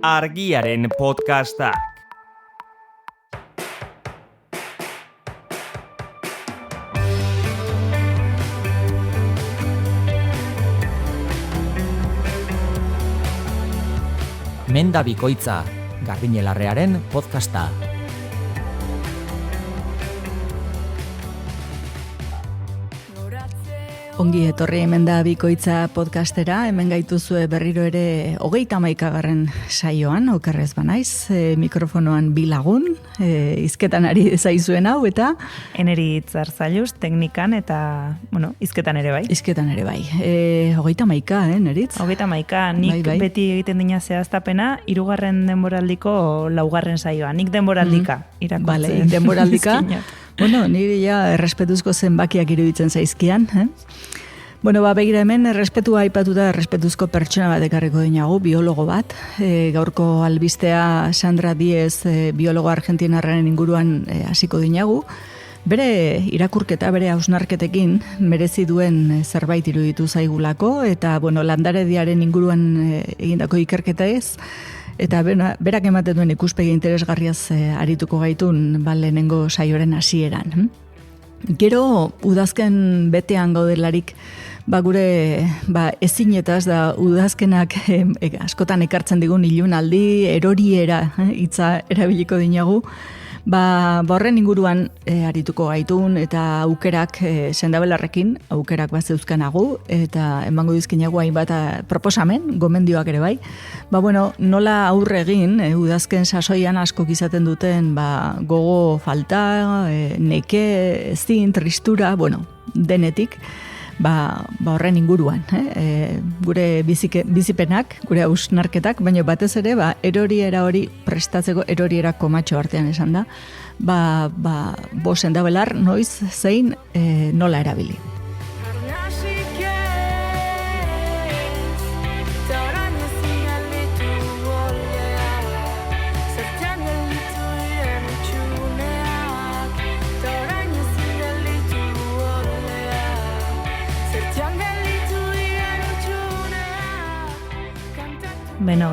Argiaren podcastak. Menda bikoitza, Garbiñelarrearen podcasta. Ongi etorri Menda bikoitza podcastera, hemen gaituzue berriro ere 31. saioan, okerrez banaiz, mikrofonoan bi lagun, hizketan ari zaizuen hau, eta Eneri Zarzailuz, teknikan eta, hizketan ere bai. Hizketan ere bai. 31, Neritz? 31, nik Bai. beti egiten dina zehaztapena, 3. denboraldiko 4. saioa. Nik denboraldika irakurtzen. Bale, denboraldika. dizkinak. Niri ja errespetuzko zenbakiak iruditzen zaizkian, Bueno, begira hemen, errespetua aipatuta errespetuzko pertsona bat ekarriko dinagu, biologo bat. Gaurko albistea Sandra Diez, biologo argentinarraren inguruan hasiko dinagu. Bere irakurketa, bere hausnarketekin merezi duen zerbait iruditu zaigulako, eta landarediaren inguruan egindako ikerketa ez, eta berak ematen duen ikuspegi interesgarriaz arituko gaitun lehenengo saioaren hasieran. Gero udazken betean gaudelarik, gure ezinetaz da udazkenak askotan ekartzen digun ilunaldi, eroriera hitza erabiliko dinagu, horren inguruan arituko gaitun eta aukerak sendabelarrekin, aukerak zeuzkanagu eta emango dizkinagu hainbat proposamen, gomendioak ere bai. Nola aurre egin, udazken sasoian askok izaten duten gogo falta, neke, ezin, tristura, denetik, horren inguruan, gure bizipenak, gure hausnarketak, baina batez ere, eroriera hori prestatzeko eroriera komatxo artean esan da, sendabelar noiz zein nola erabili.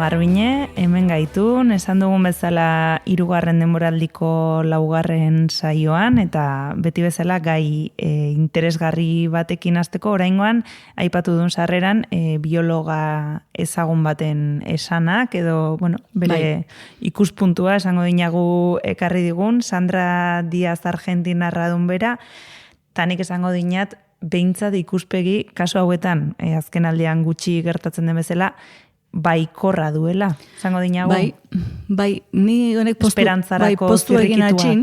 Garbine, hemen gaitun, esan dugun bezala 3. denboraldiko 4. saioan, eta beti bezala gai interesgarri batekin hasteko oraingoan, aipatu duen sarreran, biologa ezagun baten esanak, edo, bere ikuspuntua esango dinagu ekarri digun, Sandra Diaz Argentinarra dun bera, tanik esango dinat, behintzat ikuspegi, kasu hauetan, azken aldean gutxi gertatzen den bezala, baikorra duela, zango dinagu? Bai, ni honek postu egin atxin,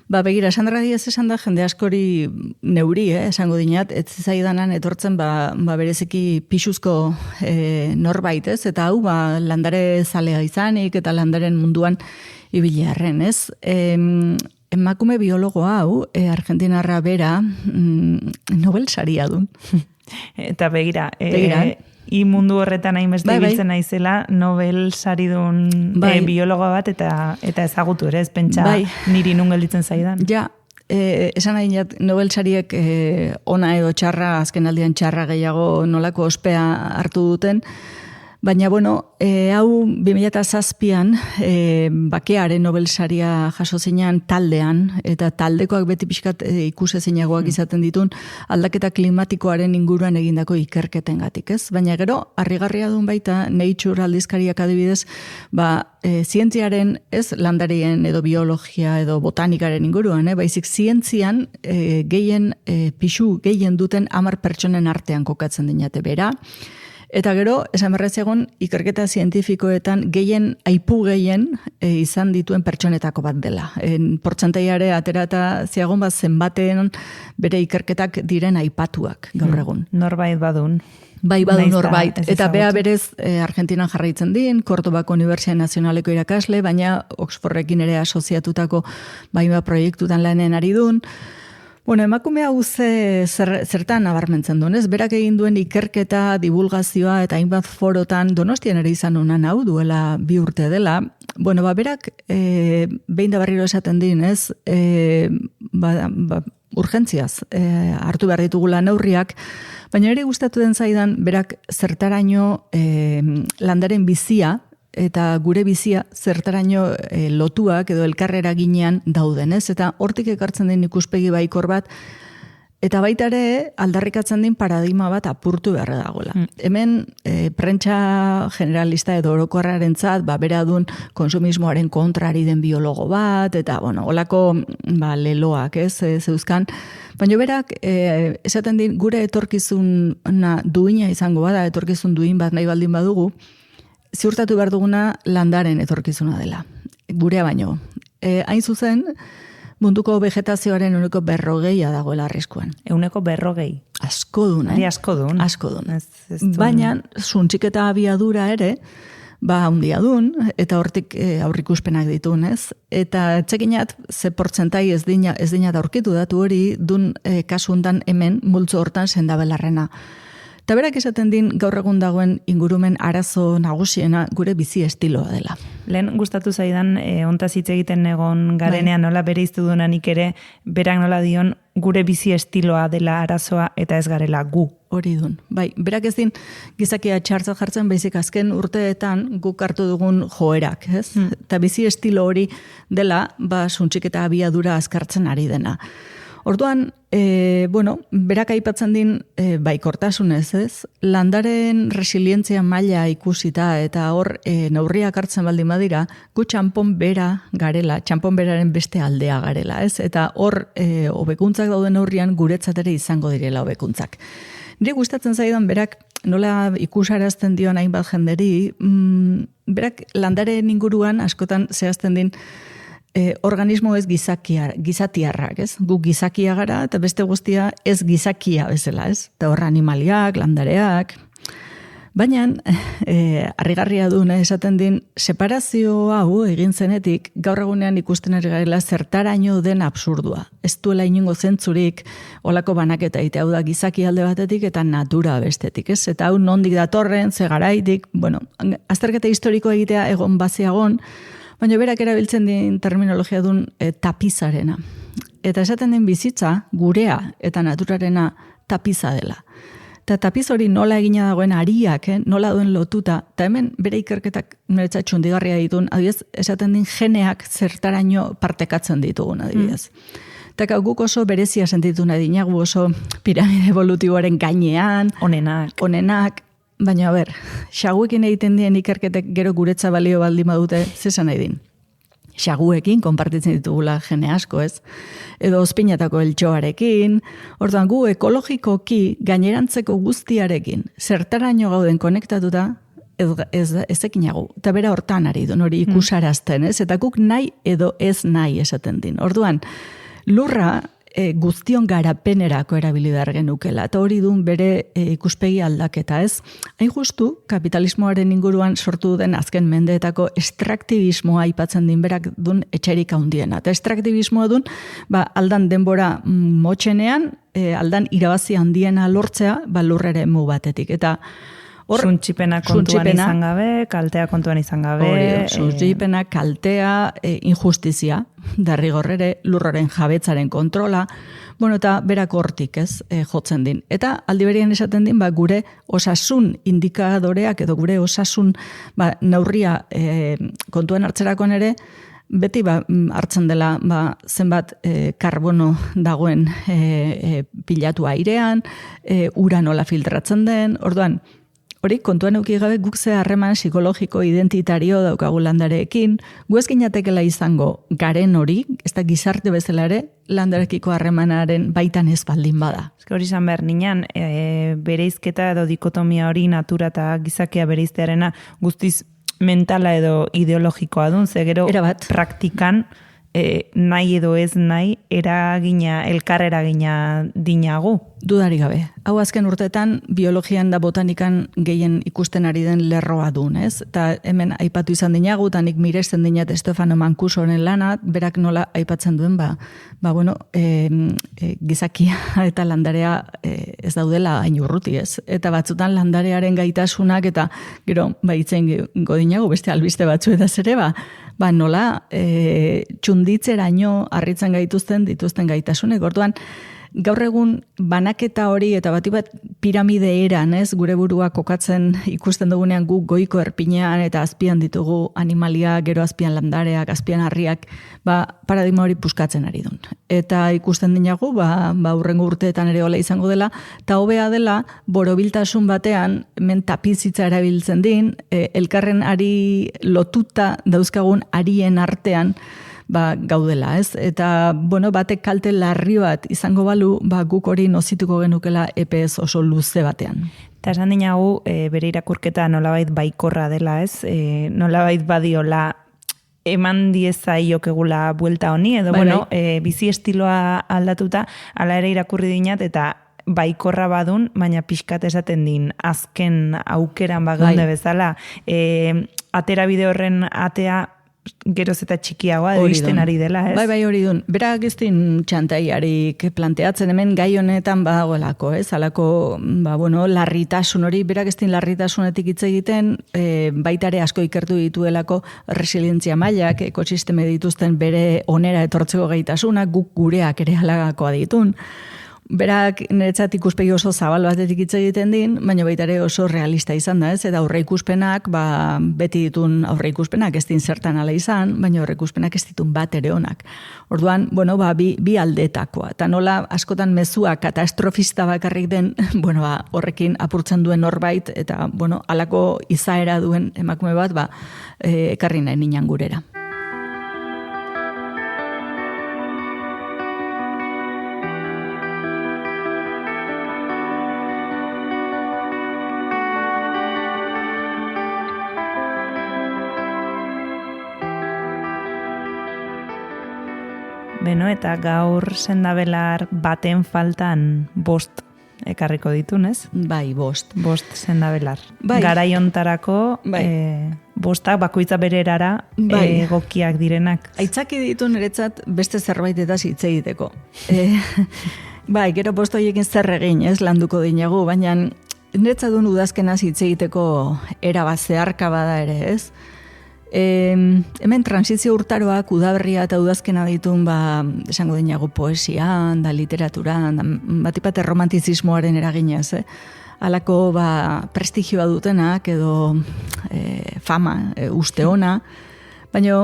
begira, Sandra Diaz esan da, jende askori neuri, esango dinat, ez zaidanan etortzen, bereziki pixuzko norbait, ez? Eta hau, landare zalea izanik, eta landaren munduan ibilearren, ez? Emakume biologo hau, argentinarra bera, Nobel saria dun. Eta begira, mundu horretan hainbeste ibiltzen naizela, Nobel saridun biologo bat eta ezagutu ere, ez pentsa niri nun gelditzen zaidan. Ja, esan nahi Nobel sariek ona edo txarra, azken aldian txarra gehiago nolako ospea hartu duten, baina, hau 2007an bakearen Nobel saria jaso zinean taldean, eta taldekoak beti pixkat ikusezinagoak izaten ditun aldaketa klimatikoaren inguruan egindako ikerketengatik, ez? Baina gero, harrigarria duen baita, Nature aldizkariak adibidez, zientziaren, ez landarien edo biologia edo botanikaren inguruan, baizik zientzian pixu gehien duten 10 pertsonen artean kokatzen dinate bera. Eta gero, esan berrez egon, ikerketa zientifikoetan aipu gehien izan dituen pertsonetako bat dela. Portzentaiare atera eta ziagon zenbaten bere ikerketak diren aipatuak gaur egun. Norbait badun. Bai badu norbait. Eta bea berez Argentinan jarraitzen din, Kordobako Unibertsitate Nazionaleko irakasle, baina Oxfordrekin ere asoziatutako proiektutan lanen ari dun. Emakume hau zertan nabarmentzen duen, ez? Berak egin duen ikerketa, divulgazioa eta hainbat forotan Donostian ere izan honan hau duela 2 urte dela. Berak behin da berriro esaten din, ez? Urgentziaz hartu behar ditugula neurriak, baina ere gustatu den zaidan berak zertaraino landaren bizia eta gure bizia zertaraino lotuak edo elkarrera ginean dauden, ez? Eta hortik ekartzen den ikuspegi baikor bat, eta baita ere aldarrikatzen din paradigma bat apurtu beharra dagoela. Hemen prentsa generalista edo orokorrarentzat bera dun konsumismoaren kontrari den biologo bat, eta olako leloak, ez, zeuzkan. Baina berak, esaten din, gure etorkizuna duina izango bada, etorkizun duin bat nahi baldin badugu, ziurtatu behar duguna landaren etorkizuna dela. Gurea baino. Hain zuzen, munduko vegetazioaren 40% dagoela arriskuan. 40%? Asko dun, Asko dun. Asko dun. Baina, zuntxiketa abiadura ere, handia dun, eta hortik aurrikuspenak ditun, ez? Eta txekinat, ze portzentai ez dinat aurkitu datu hori, dun kasuntan hemen multzo hortan sendabelarrena. Eta berak esaten din gaur egun dagoen ingurumen arazo nagusiena gure bizi estiloa dela. Lehen gustatu zaidan, ontaz hitz egiten egon garenean nola bere iztu duenanik ere, berak nola dion gure bizi estiloa dela arazoa eta ez garela gu. Hori dun. Bai, berak ez din gizakia txartza jartzen, baizik azken urteetan guk hartu dugun joerak, ez? Eta bizi estilo hori dela, zuntxiketa abiadura azkartzen ari dena. Orduan, berak aipatzen din baikortasunez, ez? Landaren resilientzia maila ikusita eta hor neurriak hartzen baldin badira, gu txanpon bera garela, txanpon beraren beste aldea garela, ez? Eta hor hobekuntzak dauden neurrian guretzat ere izango direla hobekuntzak. Nire gustatzen zaidan berak nola ikusarazten dion hainbat jenderi, berak landaren inguruan askotan zehazten din organismo ez gizatiarrak, ez? Gu gizakia gara eta beste guztia ez gizakia bezala, ez? Eta hor animaliak, landareak. Baina, harrigarria du, esaten din, separazio hau egin zenetik, gaur egunean ikusten ari garela zertaraino den absurdua. Ez duela inongo zentzurik, olako banaketa ite, hau da gizaki alde batetik eta natura bestetik, ez? Eta hau nondik datorren, ze garaitik, azterketa historiko egitea egon baziagon, baina berak erabiltzen din terminologia dun tapizarena. Eta esaten den bizitza, gurea eta naturarena tapiza dela. Eta tapiz hori nola egina dagoen ariak, nola duen lotuta, eta hemen bere ikerketak niretzat txundigarria ditun, adibidez, esaten din geneak zertaraino partekatzen ditugun, adibidez. Eta guk oso berezia sentitu nahi dinagu, oso piramide evolutiboaren gainean, onenak, baina, xaguekin egiten dien ikerketek gero guretza balio baldin badute, zesan nahi din. Xaguekin konpartitzen ditugula jene asko, ez? Edo ospinatako eltxoarekin, orduan gu ekologikoki gainerantzeko guztiarekin, zertaraino gauden konektatuta, ezekinagu. Eta bera hortan ari duen hori ikusarazten, ez? Eta guk nahi edo ez nahi esaten din. Orduan, lurra guztion garapenerako erabilidar genukela. Eta hori duen bere ikuspegi aldaketa, ez? Hain justu, kapitalismoaren inguruan sortu den azken mendeetako estraktibismoa aipatzen din berak duen etxerik handiena. Eta estraktibismoa duen, aldan denbora motxenean, aldan irabazi handiena lortzea, lurrere mu batetik. Eta Suntxipena kontuan izan gabe, kaltea kontuan izan gabe. Suntxipena, kaltea, injustizia, derrigorrere, lurroren jabetzaren kontrola, eta berak hortik, ez, jotzen din. Eta aldiberian esaten din, gure osasun indikadoreak edo gure osasun neurria kontuan hartzerakoan ere, beti hartzen dela zenbat karbono dagoen pilatu airean, ura nola filtratzen den, orduan, hori, kontuan euki gabe guk ze harreman psikologiko identitario daukagu landareekin, gu ezkinatekela izango garen hori, ez da gizarte bezala ere, landarekiko harremanaren baitan ez baldin bada. Hori izan behar nian, bereizketa edo dikotomia hori natura eta gizakia bereiztearena guztiz mentala edo ideologikoa dun, ze gero praktikan nahi edo ez nahi elkar eragina dinagu. Dudari gabe. Hau azken urteetan biologian da botanikan gehien ikusten ari den lerroa duen, ez? Eta hemen aipatu izan dinagu, eta nik miresten dinat Stefano Mancusoren lana, berak nola aipatzen duen, gizakia eta landarea ez daudela hain urruti, ez? Eta batzutan landarearen gaitasunak, eta gero, itzen godinagu, beste albiste batzuetaz ere, nola txunditzeraino harritzen dituzten gaitasunek. Orduan, gaur egun banaketa hori eta bat piramide eran, ez, gure burua kokatzen ikusten dugunean guk goiko erpinean eta azpian ditugu animalia, gero azpian landareak, azpian harriak, paradigma hori puskatzen ari dun. Eta ikusten dinagu, urrengo urteetan ere hola izango dela, eta hobea dela, borobiltasun batean, hemen tapizitza erabiltzen din, elkarren ari lotuta dauzkagun arien artean, gaudela, ez? Eta, batek kalte larri bat izango balu, guk hori nozituko genukela EPS oso luze batean. Eta esan dinagu, bere irakurketa nolabait baikorra dela, ez? Nolabait badiola eman diezaiok egula buelta honi, edo, bizi estiloa aldatuta, ala ere irakurri dinat, eta baikorra badun, baina pixkat esaten din, azken aukeran bagunde bezala, atera bide horren atea geroz eta txikiagoa iristen ari dela, ez? Bai, hori dun. Berak ez din txantaiarik planteatzen hemen gai honetan badagoelako, ez? Halako, larritasun hori, berak ez din larritasunetik hitz egiten, baitare asko ikertu dituelako resilientzia mailak, ekosisteme dituzten bere onera etortzeko gaitasuna, guk gureak ere halagakoa ditun. Berak niretzat ikuspegi oso zabal batetik hitz egiten din, baina baita ere oso realista izan da, ez? Eta aurreikuspenak, beti ditun aurreikuspenak ez din zertan ala izan, baina aurreikuspenak ez ditun bat ere onak. Orduan, bi aldetakoa. Eta nola askotan mezua katastrofista bakarrik den, horrekin apurtzen duen norbait, eta, halako izaera duen emakume bat, ekarri nahi ninan gurera. Eta gaur sendabelar baten faltan 5 ekarriko ditunez? Bai, 5. 5 sendabelar. Bai. Garaiontarako 5 bakoitza bere erara egokiak direnak. Aitzaki ditu niretzat beste zerbait eta hitz egiteko. Gero 5 horiekin zer egin, ez landuko dinagu, baina niretzat duen udazkenaz hitz egiteko erabat zeharka bada ere, ez? Hemen transizio urtaroak udaberria eta udazkena ditun esango dinago poesian, da literaturan, batipate romantizismoaren eraginez, halako prestigioa dutenak edo fama, uste ona, baina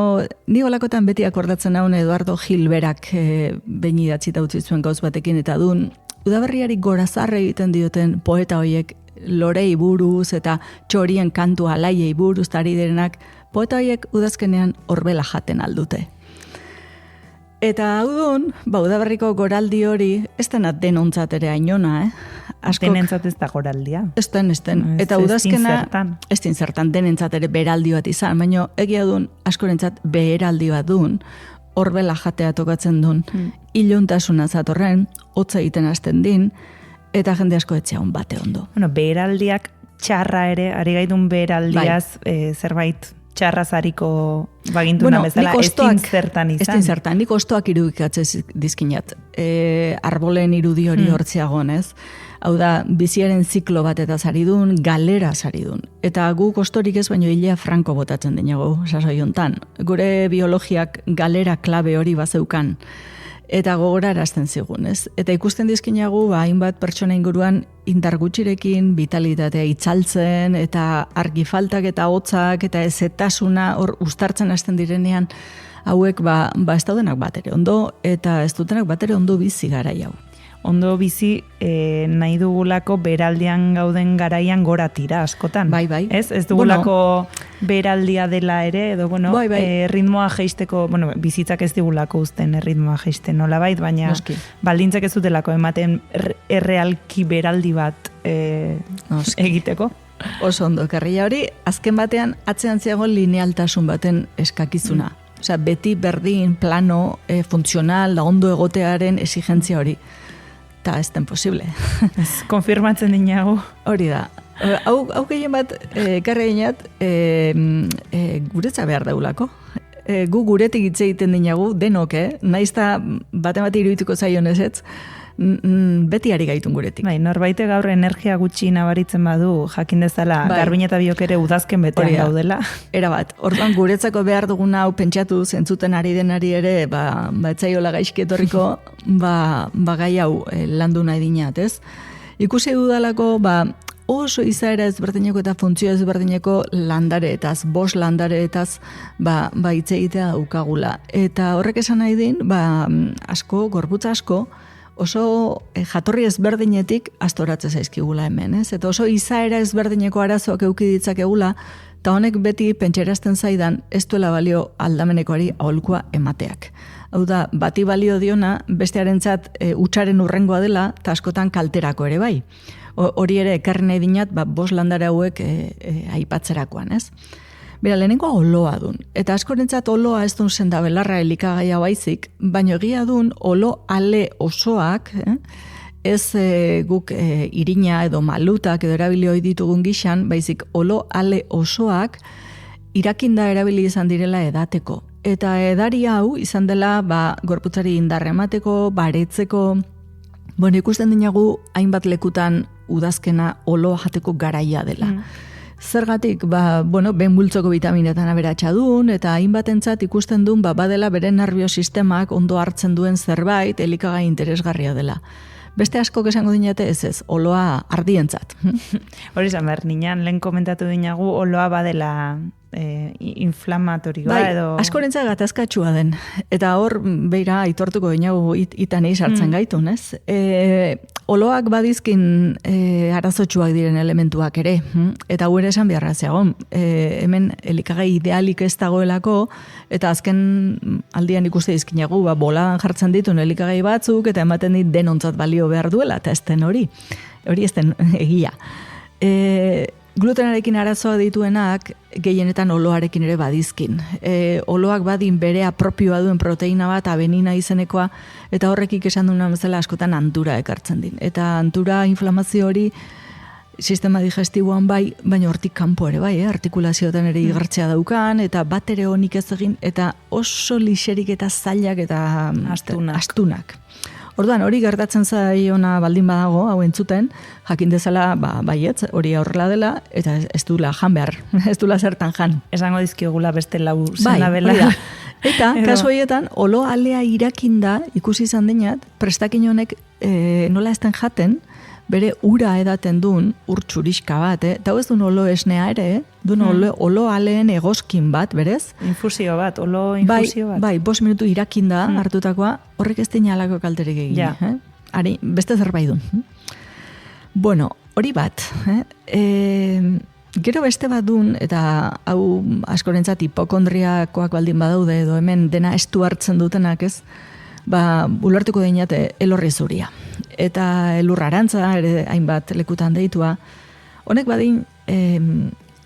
ni holakotan beti akordatzen haun Eduardo Gil berak behin idatzita utzi zuen gauz batekin eta dun, udaberriari gorazarre egiten dioten poeta hoiek lorei buruz eta txorien kantu alaiei buruz ari direnak, poeta horiek udazkenean horbela jaten aldute. Eta hau dun, udaberriko goraldi hori, ez dena denontzat ere ainona, Denentzat ez da goraldia. Ez den. Eta udazkena, ez din zertan, denentzat ere beraldi bat izan, baina egia dun, askorentzat beraldi bat dun, horbela jatea tokatzen dun, iluntasuna zatorren, hotza egiten hasten din, eta jende asko etxea hon bate ondo. Beraldiak txarra ere, ari gaidun beraldiaz, zerbait txarrazariko bagintuna bezala, ez din zertan izan. Ez din zertan, nik ostoak irudikatzen dizkinat. Arbolen irudi hori hortziagon, ez? Hau da, biziaren ziklo bat eta zaridun, galera zaridun. Eta guk ostorik ez baino hilea franko botatzen dinago, sasoi hontan. Gure biologiak galera klabe hori bazeukan. Eta gogorarazten zigun, ez? Eta ikusten dizkinagu, hainbat pertsona inguruan indar gutxirekin, vitalitatea itzaltzen, eta argi faltak eta hotzak, eta ezetasuna hor ustartzen hasten direnean, hauek ez daudenak batere ondo, eta ez dutenak batere ondo bizi garai hau. Ondo bizi nahi dugulako beraldian gauden garaian gora tira askotan. Bai. Ez dugulako beraldia dela ere, edo ritmoa jeisteko, bizitzak ez digulako uzten ritmoa jeisten nolabait, baina baldintzak ez dutelako ematen errealki beraldi bat egiteko. Oso ondo, karria hori, azken batean atzean ziago linealtasun baten eskakizuna. Osea, beti berdin, plano, funtzional, ondo egotearen exigentzia hori. Eta ez den posible. Konfirmatzen dinago. Hori da. Hau gehien bat, karri ginat, guretza behar daulako. Gu guretik hitz egiten dinagu, denok, naizta bate irudituko zaion ez, beti ari gaitun guretik. Bai, norbaite gaur energia gutxi nabaritzen badu, jakin dezala, Garbin eta biok ere udazken betean gaudela. Era bat, orduan guretzako behar duguna hau pentsatu zentzuten ari denari ere, etzaiola gaizki etorriko, gai hau landu nahi dinat, ez? Ikusi dudalako, oso izaera ezberdineko eta funtzio ezberdineko landareetaz, bost landareetaz, hitz egitea daukagula. Eta horrek esan nahi din, asko, gorputza asko, oso jatorri ezberdinetik astoratze zaizkigula hemen, ez? Eta oso izaera ezberdineko arazoak eduki ditzakegula, eta honek beti pentserazten zaidan ez duela balio aldamenekoari aholkua emateak. Hau da, bati balio diona, bestearentzat hutsaren urrengoa dela, eta askotan kalterako ere bai. Hori ere ekarri nahi dinat, bost landare hauek aipatzerakoan, ez? Bera, lehenengoa oloa dun. Eta askorentzat oloa ez dun sendabelarra elikagaia baizik, baino egia dun olo ale osoak, ez guk irina edo malutak edo erabilioi ditugun gixan, baizik olo ale osoak irakinda erabili izan direla edateko. Eta edari hau izan dela gorputzari indarra emateko, baretzeko, ikusten dinagu hainbat lekutan udazkena olo jateko garaia dela. Zergatik, ben bultzoko vitaminetan aberatsa duen, eta hainbatentzat ikusten duen, badela bere nerviosistemak ondo hartzen duen zerbait, elikagai interesgarria dela. Beste askok esango dinate ez, oloa ardientzat. Hori izan behar, ninan, lehen komentatu dinagu, oloa badela inflamatorioa edo... Askorentzat gatazkatsua den. Eta hor, beira, aitortuko dinagu itanei sartzen gaitun, ez? Oloak badizkin arazotsuak diren elementuak ere. Eta hau ere esan beharra zeagon. Hemen elikagai idealik ez dagoelako, eta azken aldian ikuste dizkinagu, boladan jartzen ditun elikagai batzuk, eta ematen dit denontzat balio behar duela, eta ez den hori. Hori ez den egia. Glutenarekin arazoa dituenak gehienetan oloarekin ere badizkin. Oloak badin bere apropioa duen proteina bat, abenina izenekoa, eta horrekik esan duna bezala askotan antura ekartzen din. Eta antura inflamazio hori sistema digestiboan baina hortik kanpo ere artikulazioetan ere igartzea daukan, eta bat ere honik ez egin, eta oso lixerik eta zailak eta astunak. Orduan, hori gertatzen zaiona baldin badago, hau entzuten, jakin dezala, baietz, hori horrela dela, eta ez duela jan behar, ez duela zertan jan. Esango dizkiogula beste lau zenabela. Eta, kasu horietan, olo alea irakinda, ikusi izan dinat, prestakin honek nola ezten jaten, bere ura edaten duen ur txuriska bat, eta ez duen olo esnea ere, duen olo aleen egoskin bat, berez? Infusio bat, olo infusio bat. Bai, 5 minutu irakinda hartutakoa, horrek ez dina alako kalterik egin. Ari, beste zerbait duen. Bueno, hori bat. Gero beste bat duen, eta hau askorentzat hipokondriakoak baldin badaude, edo hemen dena estu hartzen dutenak, ez? Ulertuko dinate elorri zuria. Eta elurra arantza, ere hainbat lekutan deitua. Honek badin,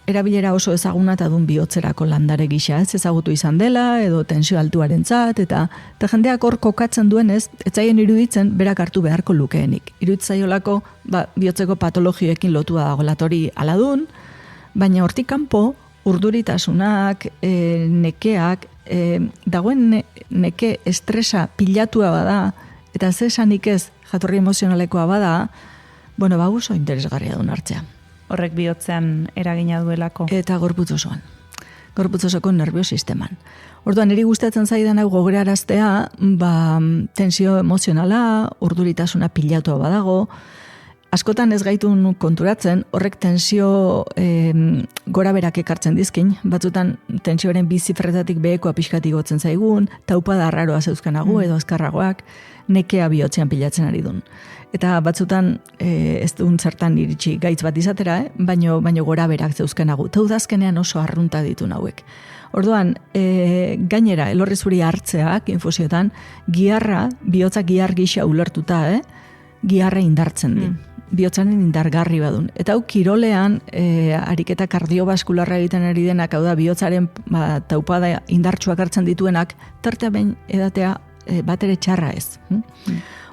erabilera oso ezaguna eta dun bihotzerako landare gisa, ez ezagutu izan dela, edo tensio altuarentzat, eta jendeak hor kokatzen duenez, etzaien iruditzen berak hartu beharko lukeenik. Iruditzaiolako bihotzeko patologioekin lotua dago latori aladun, baina hortik kanpo, urduritasunak, nekeak, dagoen neke estresa pilatua bada, eta zesanik ez jatorri emozionalekoa bada, oso interesgarria duen hartzea. Horrek bihotzean eragina duelako. Eta gorputz osoan. Gorputz osoko nerviosisteman. Orduan, niri gustatzen zaidan hau gogeraraztea, tensio emozionala, urduritasuna pilatua badago, askotan ez gaitun konturatzen, horrek tensio gora berak ekartzen dizkin, batzutan tensioaren bizifretatik behekoa pixkatik gotzen zaigun, taupada arraroa zeuzkanagu edo azkarragoak, nekea bihotzean pilatzen ari dun. Eta batzutan ez duen zertan iritsi gaitz bat izatera, baino gora berak zeuzkanagu. Eta udazkenean oso arrunta ditu nauek. Orduan, gainera, elorri zuri hartzeak, infusiotan, bihotza giar gisa ulertuta, giarra indartzen din. Bihotzanen indargarri badun. Eta hau kirolean, ariketa kardiobaskularra egiten ari denak, hau da, bihotzaren taupada indartsuak hartzen dituenak, tartea behin edatea bat ere txarra ez.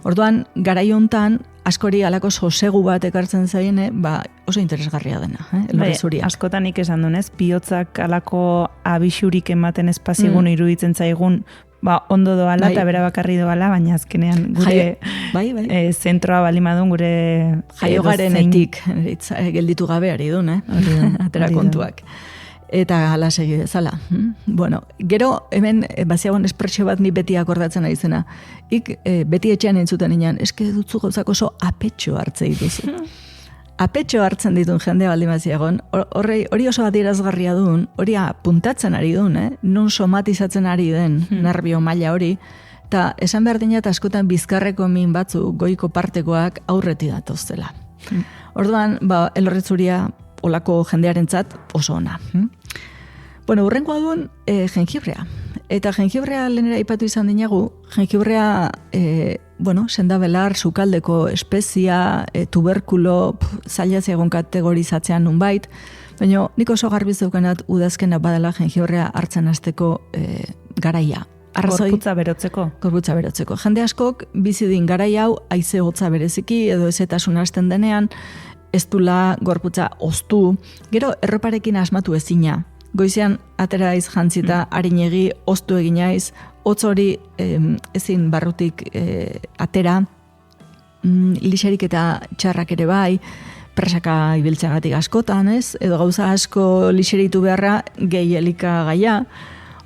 Orduan, garai hontan, askori alako sosegu bat ekartzen zaiene, oso interesgarria dena, elorri zuria. Askotan esan dunez, bihotzak alako abisurik ematen espazigun iruditzen zaigun, ondo doala eta bera bakarri doala, baina azkenean gure zentroa balimadun, gure jaiogarenetik gelditu gabe ari duen, atera kontuak. Eta hala segi dezala. Bueno, gero hemen baziagon espresio bat ni beti akordatzen ari zena. Beti etxean entzuten inean, eske dutzu gauzak oso apetxo hartze dituzu. Apetxo hartzen ditun jendea baldin baziagon, hori oso adierazgarria duen, hori puntatzen ari duen, non somatizatzen ari den nervio maila hori, eta esan behar dina eta askotan bizkarreko min batzu goiko partekoak aurreti datoztela. Orduan, elorritzuria olako jendearentzat oso ona. Bueno, urrengoa duen jengibrea. Eta jengibrea lehenera ipatu izan dinagu, jengibrea, sendabelar, sukaldeko espezia, tuberkulo, zailaz egon kategorizatzean nunbait, baina nik oso garbi zeukanat udazkena badala jengibrea hartzen hasteko garaia. Gorputza berotzeko. Gorputza berotzeko. Jende askok bizidin garai hau haize hotza bereziki edo ezetasun hasten denean, ez dula gorputza oztu, gero erroparekin asmatu ezina. Goizean atera iz jantzita harinegi oztu eginaiz, hotz hori ezin barrutik atera, lixerik eta txarrak ere bai, presaka ibiltzeagatik askotan, ez? Edo gauza asko lixeritu beharra gehi elikagaia.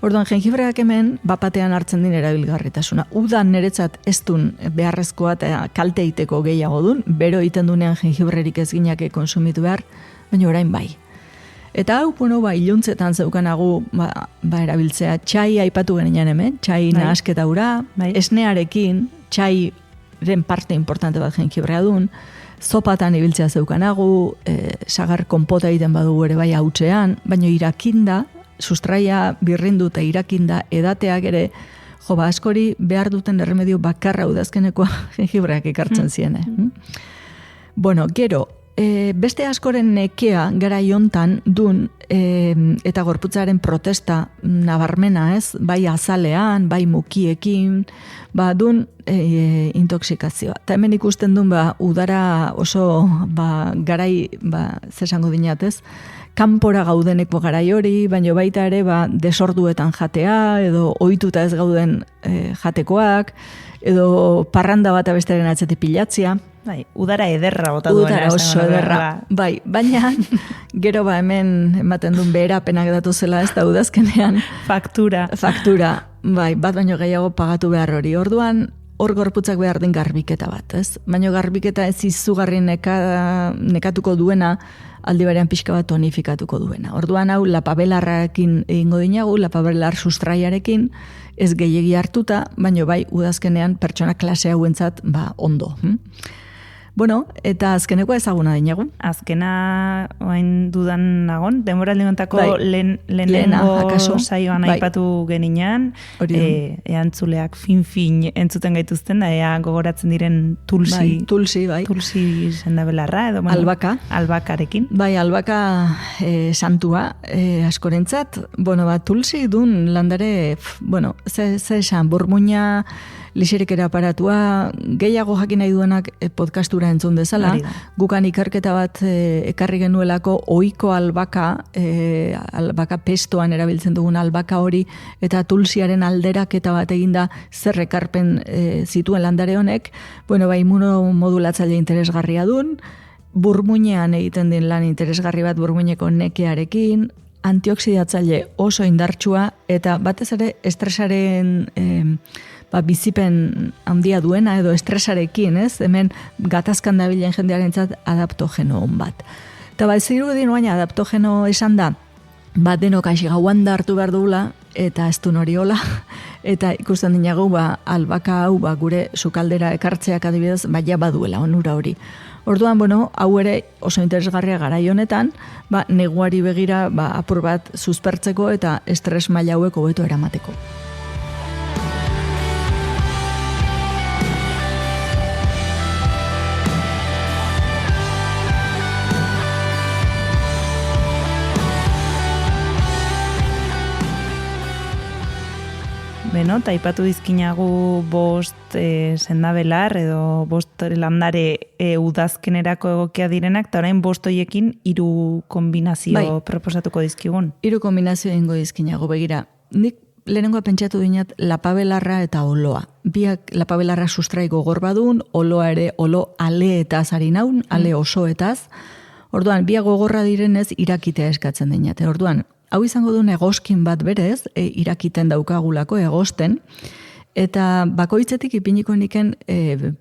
Orduan, jengibreak hemen bapatean hartzen din erabilgarritasuna. Udan niretzat ez dun beharrezkoa eta kalte iteko gehiago dun, bero iten dunean jengibrerik ez ginake konsumitu behar, baina orain bai. Eta hau, iluntzetan zeukanagu erabiltzea, txai aipatu genian hemen, txai nahasketa ura, esnearekin, txairen parte importante bat jengibrea dun, zopatan ibiltzea zeukanagu, sagar konpota egiten badugu ere bai hautzean, baina irakinda, sustraia birrindu eta irakinda edateak ere, askori behar duten erremedio bakarra udazkenekoa jengibreak ekartzen ziene. Bueno, gero, beste askoren nekea gara jontan dun eta gorputzaren protesta nabarmena, ez? Bai azalean, bai mukiekin, dun intoxikazioa. Eta hemen ikusten dun udara oso garai, zesango dinat, ez? Kanpora gaudeneko garai hori, baina baita ere desorduetan jatea, edo ohituta ez gauden jatekoak, edo parranda bat abestaren atzetik pilatzia. Bai, udara ederra bota duena. Udara oso ederra. Bai, baina gero hemen ematen duen beherapenak datu zela ez da udazkenean. Faktura. Bai, bat baino gehiago pagatu behar hori. Orduan, hor gorputzak behar den garbiketa bat, ez? Baina garbiketa ez izugarri nekatuko duena, aldi berean pixka bat tonifikatuko duena. Orduan hau lapabelarrarekin egingo dinagu, lapabelar sustraiarekin, ez gehiegi hartuta, baina bai udazkenean pertsona klase hauentzat ondo. Bueno, eta azkeneko ezaguna dinagu. Azkena oain dudan nagon, denboraldi hontako lehenengo saioan aipatu geninan, eantzuleak fin entzuten gaituzten, da ea gogoratzen diren tulsi. Tulsi sendabelarra, edo albakarekin. Bai, albaka santua askorentzat. Bueno, tulsi dun landare, ze esan, burmuina lixerikera aparatua, gehiago jakin nahi duenak podcastura entzun dezala, gukan ikerketa bat ekarri genuelako ohiko albaka pestoan erabiltzen dugun albaka hori, eta tulsiaren alderaketa bat eginda zer ekarpen zituen landare honek, immunomodulatzaile interesgarria dun, burmuinean egiten den lan interesgarri bat burmuineko nekearekin, antioxidatzaile oso indartsua, eta batez ere estresaren bizipen handia duena edo estresarekin, ez? Hemen gatazkan dabilen jendearentzat adaptogeno on bat. Eta zirudin oaina adaptogeno esan da, denok aixi gauan da hartu behar dugula, eta ez du hori hola, eta ikusten dinagu albaka hau gure sukaldera ekartzeak adibidez, baduela onura hori. Orduan, hau ere oso interesgarria garai honetan, neguari begira apur bat suspertzeko eta estres maila hauek hobeto eramateko. Eta aipatu dizkinagu 5 sendabelar edo 5 landare udazkenerako egokia direnak, eta orain 5 horiekin 3 kombinazio proposatuko dizkigun. 3 kombinazio egingo dizkinagu, begira. Nik lehenengoa pentsatu dinat lapabelarra eta oloa. Biak lapabelarra sustrai gogor badun, oloa ere olo aleetaz ari naun, ale osoetaz. Orduan, biak gogorra direnez irakitea eskatzen dinat. Orduan, hau izango duen egoskin bat berez, irakiten daukagulako egosten, eta bakoitzetik ipiniko niken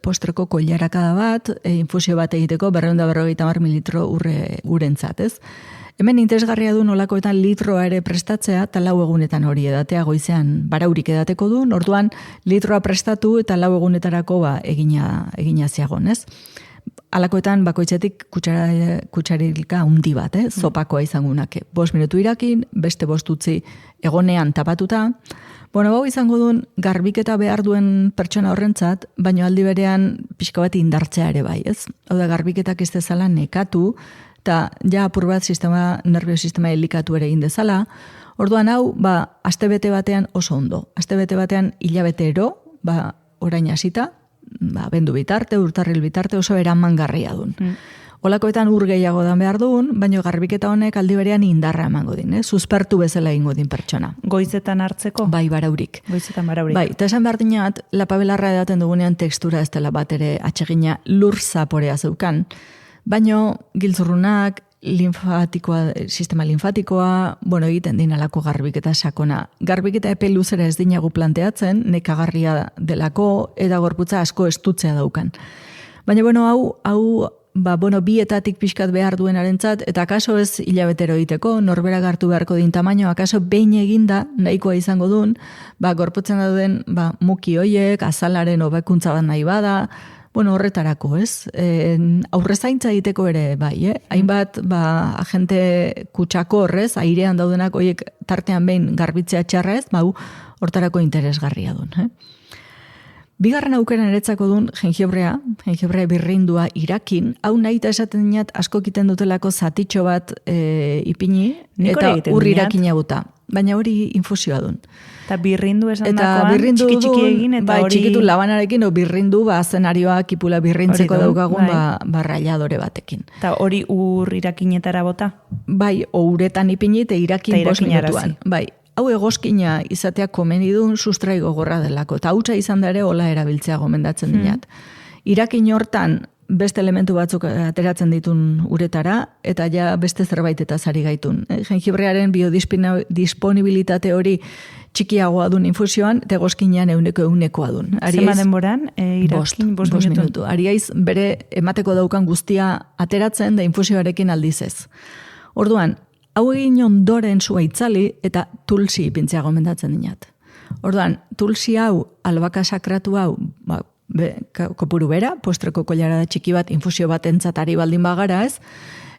postreko koilarakada bat, infusio bat egiteko 250 mililitro urentzat, ez? Hemen interesgarria du nolakoetan litroa ere prestatzea, eta 4 egunetan hori edatea goizean baraurik edateko du, orduan litroa prestatu eta 4 egunetarako egina ziagon, ez? Alakoetan bakoitzetik kutsarilka handi bat, zopakoa izangunak. 5 minutu irakin, beste 5 utzi egonean tapatuta. Bueno, hau izango duen garbiketa behar duen pertsona horrentzat, baino aldi berean pixka bat indartzea ere bai, ez? Hau da, garbiketak ez dezala nekatu, eta ja apur bat nervio sistema elikatu ere egin dezala. Orduan hau, astebete batean oso ondo. Astebete batean hilabetero, orain hasita, bendu bitarte, urtarril bitarte oso eramangarria duen. Olakoetan ur gehiago dan behar duen, baina garbiketa honek aldi berean indarra emango din, suspertu bezala egingo din pertsona. Goizetan hartzeko? Bai, baraurik. Goizetan baraurik. Bai, eta esan behar dinat, lapabelarra edaten dugunean tekstura ez dela bat ere atsegina lur zaporea zeukan, baina giltzurrunak, sistema linfatikoa, egiten dinalako garbiketa sakona. Garbiketa epe luzera ez dinagu planteatzen, nekagarria delako, eta gorputza asko estutzea daukan. Baina, hau bietatik pixkat behar duenarentzat, eta akaso ez hilabetero egiteko, norbera hartu beharko din tamaino, akaso behin eginda, nahikoa izango duen, gorputzen dauden muki hoiek, azalaren hobekuntza bat nahi bada, horretarako, ez? Aurrezaintza egiteko ere, bai, hainbat, agente kutsako horrez, airean daudenak hoiek tartean behin garbitzea txarra ez, hortarako interesgarria duen, Bigarren aukera niretzako duen jengibrea birrindua irakin, hau nahi eta esaten dinat asko kiten dutelako zatitxo bat ipini, eta urri irakina buta. Baina hori infusioa duen. Eta birrindu esan dakoan, txiki egin, eta hori... Txikitu labanarekin, birrindu, zenarioa kipula birrintzeko daukagun, railadore batekin. Eta hori ur irakinetara bota? Bai, uretan ipini, eta irakin 5 minutuan. Bai, hau egoskina izatea komeni duen sustrai gogorra delako. Eta hautsa izan da ere hola erabiltzea gomendatzen dinat. Irakin hortan beste elementu batzuk ateratzen ditun uretara, eta ja beste zerbait eta zari gaitun. Jengibrearen biodisponibilitate hori txikiagoa dun infusioan, eta egoskinean eunekoa dun. Zema denboran, irakin 5 minutu. Ariaiz bere emateko daukan guztia ateratzen, da infusioarekin aldiz ez. Orduan, hau egin ondoren zua itzali eta tulsi ipintzea gomendatzen dinat. Orduan, tulsi hau, albaka sakratu hau, kopuru bera, postreko koilara da txiki bat, infusio bat entzatari baldin bagara ez,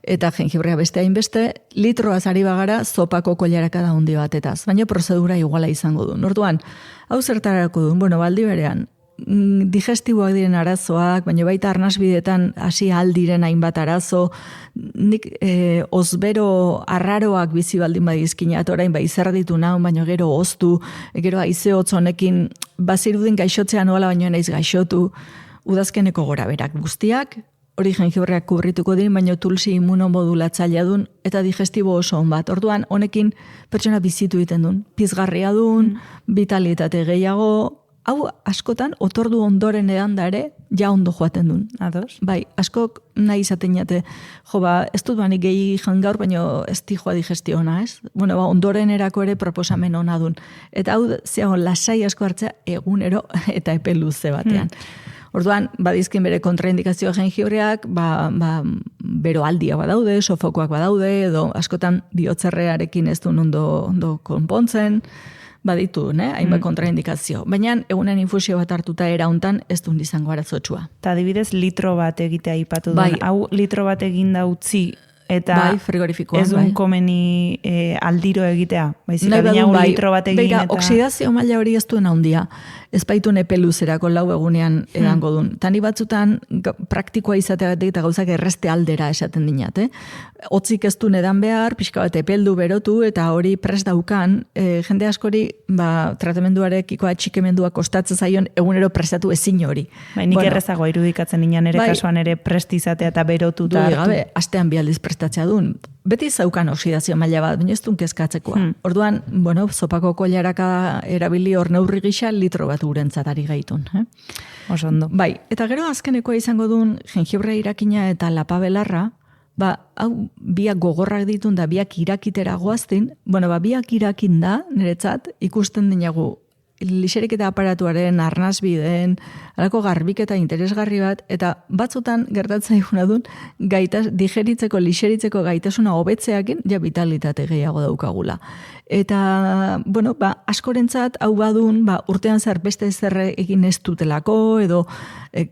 eta jengibrea beste hainbeste, litroaz ari bagara, zopako koilaraka da hundi batetaz. Baina prozedura iguala izango duen. Orduan, hau zertarako duen, baldi berean, digestiboak diren arazoak, baina baita arnasbidetan hasi aldiren hainbat arazo, nik ozbero arraroak bizi baldin badizkinat, orain zer ditu naun, baina gero oztu, gero haize hotzonekin bazirudin gaixotzea noala, baina naiz gaixotu, udazkeneko gora berak guztiak, hori jengibreak kubrituko din, baina tulsi immunomodulatzailea dun, eta digestibo oso on bat. Orduan, honekin pertsona bizitu egiten dun, pizgarria dun, vitalitate gehiago, hau askotan, otordu ondoren edan da ere, ja ondo joaten duen. Ados? Bai, askok nahi izaten jate, ez dut banik gehi jan gaur, baina ez di joa digestio ona, ez? Ondoren erako ere proposamen ona duen. Eta hau, zeago, lasai asko hartzea egunero eta epe luze batean. Orduan, badizkin bere kontraindikazioa jengibreak, bero aldia badaude, sofokoak badaude, edo askotan bihotzerrearekin ez duen ondo konpontzen, baditu, hainbat kontraindikazio. Baina, egunen infusio bat hartuta erauntan, ez duen izango arazotsua. Eta adibidez, litro bat egitea aipatu duen. Hau litro bat egin da utzi, eta frigorifikoan, ez duen komeni aldiro egitea. Baizik, adina litro bat egin eta... Oksidazio maila hori ez duen handia. ez baitu nepeluzerako 4 egunean edango dun. Tani batzutan praktikoa izateagatik eta gauzak erreste aldera esaten dinat, Otzik ez du edan behar, pixka bat epeldu berotu, eta hori prest daukan, jende askori, tratamenduarekiko atxikemendua kostatzen zaion egunero prestatu ezin hori. Nik errezago irudikatzen inan ere kasuan ere prest izatea eta berotu eta hartu. Gabe, astean 2 aldiz prestatzea duen. Beti zaukan oxidazio maila bat, baina ez duen kezkatzekoa. Orduan, sopako koilaraka erabili hor neurri gisa litro bat urentzat ari gaitun. Oso ondo. Bai, eta gero azkenekoa izango duen jengibre irakina eta lapabelarra, hau biak gogorrak ditun da biak irakitera goaztin, biak irakin da, niretzat, ikusten dinagu lixeriketa aparatuaren arnazbideen, alako garbiketa interesgarri bat, eta batzutan gertatzen eguna duen, digeritzeko, lixeritzeko gaitasuna hobetzeakin, vitalitate gehiago daukagula. Eta, askorentzat, hau badun, urtean zer beste zerre egin ez dutelako, edo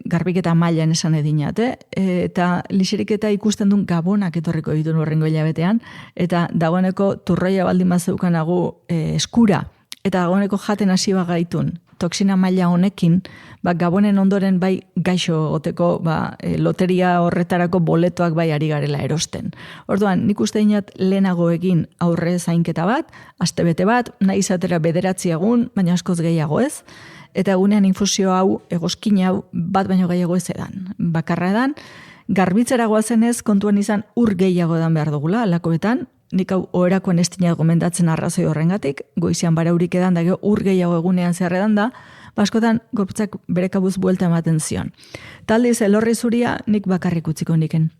garbiketa mailan esan edinat, eta lixeriketa ikusten duen gabonak etorriko dituen horrengo hilabetean, eta dagoeneko turroia baldin bat zeukanagu eskura, eta dagoeneko jaten hasi gaitun, toksina maila honekin, gabonen ondoren bai gaixo goteko loteria horretarako boletoak bai ari garela erosten. Orduan, nik uste dinat lehenago egin aurre zainketa bat, astebete bat, nahi izatera 9 egun, baina askoz gehiago ez, eta egunean infusio hau, egoskin hau, bat baino gehiago ez edan. Bakarra edan, garbitzera goazenez kontuan izan ur gehiago edan behar dugula, alakoetan, nik hau oherakoen ez dina gomendatzen arrazoi horrengatik, goizian baraurik edan da, ur gehiago egunean zer edan da, askotan gorputzak bere kabuz buelta ematen zion. Taldiz, elorri zuria nik bakarrik utziko niken.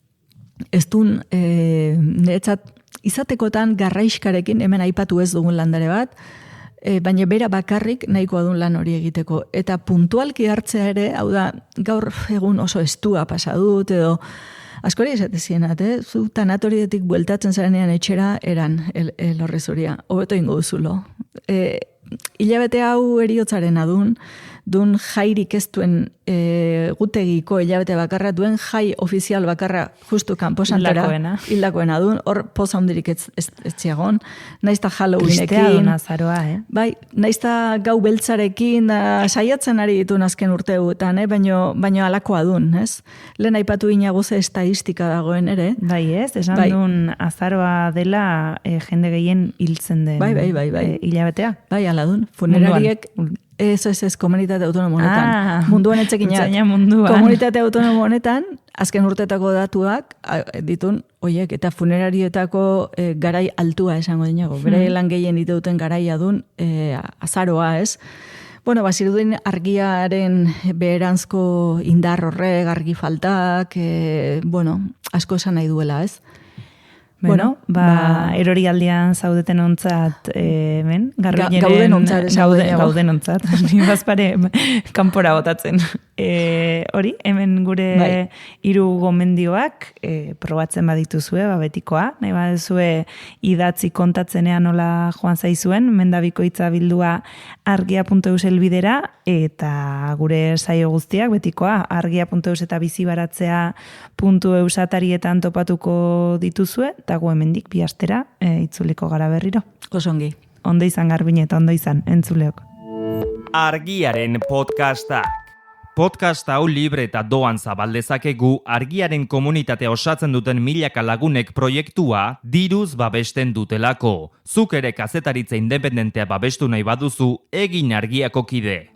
Ez dun, niretzat, izatekotan garraiskarekin, hemen aipatu ez dugun landare bat, baina bera bakarrik nahikoa dun lan hori egiteko. Eta puntualki hartzea ere, hau da, gaur egun oso estua pasadut, edo askori esate zienat, zu tanatorietik bueltatzen zarenean etxera eran elorri zuria, hobeto ingo duzulo. Hilabete hau eriotzarena dun jairik ez duen gutegiko hilabete bakarra, duen jai ofizial bakarra justu kanposantera. Hildakoena dun, hor poza hundirik ez ziagon, naizta Halloweenekin. Tristea duna zaroa, Bai, naizta gau beltzarekin, saiatzen ari ditun azken urteuetan, baino alakoa dun, ez? Lehen aipatu inaguze estadistika dagoen ere. Bai, ez? Esan dun azaroa dela jende gehien hiltzen den hilabetea. Bai, ala dun, funerariek... Ez, komunitate autonomo honetan. Munduan etxekinat. Komunitate autonomo honetan, azken urtetako datuak, ditun, oiek, eta funerarietako garai altua esango dinago. Bere lan gehien diteuten garaia dun, azaroa, ez? Bazirudin argiaren beheranzko indar horrek, argi faltak, asko esan nahi duela, ez? Erori aldian zaudeten ontzat, gauden ontzat. Gauden ontzat. Ni bazpare kanpora botatzen. Hori, hemen gure 3 gomendioak probatzen badituzue, betikoa. Nahi baduzue idatzi kontatzenean nola joan zaizuen, mendabikoitza bildua argia.eus helbidera, eta gure saio guztiak betikoa, argia.eus eta bizibaratzea.eus atarietan topatuko dituzue, eta gu hemendik 2 astera itzuliko gara berriro. Osongi. Ondo izan Garbine eta ondo izan, entzuleok. Argiaren podcastak. Podcast hau libre eta doan zabaldezakegu Argiaren komunitatea osatzen duten milaka lagunek proiektua diruz babesten dutelako. Zuk ere kazetaritza independentea babestu nahi baduzu, egin Argiako kide.